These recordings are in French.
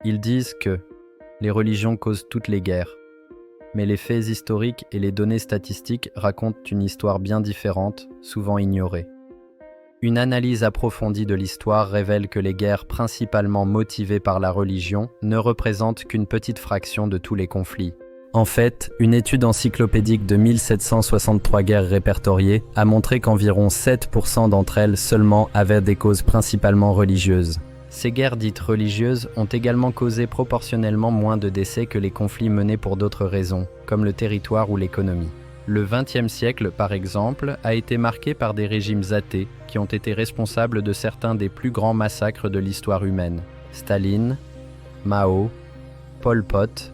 Ils disent que les religions causent toutes les guerres, mais les faits historiques et les données statistiques racontent une histoire bien différente, souvent ignorée. Une analyse approfondie de l'histoire révèle que les guerres principalement motivées par la religion ne représentent qu'une petite fraction de tous les conflits. En fait, une étude encyclopédique de 1763 guerres répertoriées a montré qu'environ 7% d'entre elles seulement avaient des causes principalement religieuses. Ces guerres dites religieuses ont également causé proportionnellement moins de décès que les conflits menés pour d'autres raisons, comme le territoire ou l'économie. Le XXe siècle, par exemple, a été marqué par des régimes athées qui ont été responsables de certains des plus grands massacres de l'histoire humaine. Staline, Mao, Pol Pot.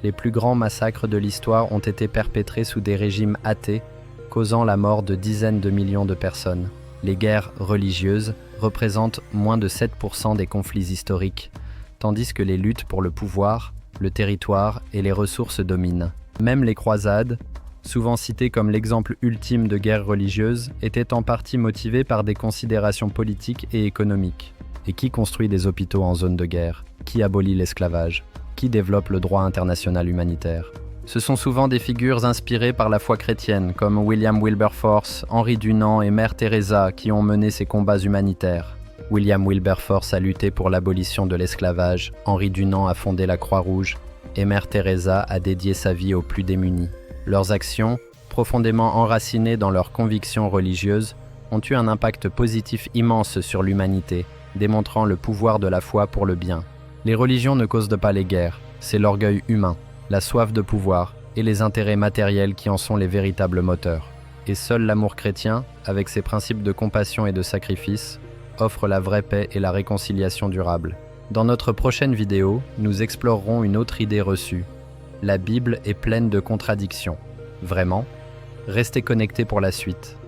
Les plus grands massacres de l'histoire ont été perpétrés sous des régimes athées, causant la mort de dizaines de millions de personnes. Les guerres religieuses représentent moins de 7% des conflits historiques, tandis que les luttes pour le pouvoir, le territoire et les ressources dominent. Même les croisades, souvent citées comme l'exemple ultime de guerre religieuse, étaient en partie motivées par des considérations politiques et économiques. Et qui construit des hôpitaux en zone de guerre? Qui abolit l'esclavage? Qui développe le droit international humanitaire? Ce sont souvent des figures inspirées par la foi chrétienne, comme William Wilberforce, Henri Dunant et Mère Teresa, qui ont mené ces combats humanitaires. William Wilberforce a lutté pour l'abolition de l'esclavage, Henri Dunant a fondé la Croix-Rouge, et Mère Teresa a dédié sa vie aux plus démunis. Leurs actions, profondément enracinées dans leurs convictions religieuses, ont eu un impact positif immense sur l'humanité, démontrant le pouvoir de la foi pour le bien. Les religions ne causent pas les guerres, c'est l'orgueil humain, la soif de pouvoir et les intérêts matériels qui en sont les véritables moteurs. Et seul l'amour chrétien, avec ses principes de compassion et de sacrifice, offre la vraie paix et la réconciliation durable. Dans notre prochaine vidéo, nous explorerons une autre idée reçue. La Bible est pleine de contradictions. Vraiment? Restez connectés pour la suite.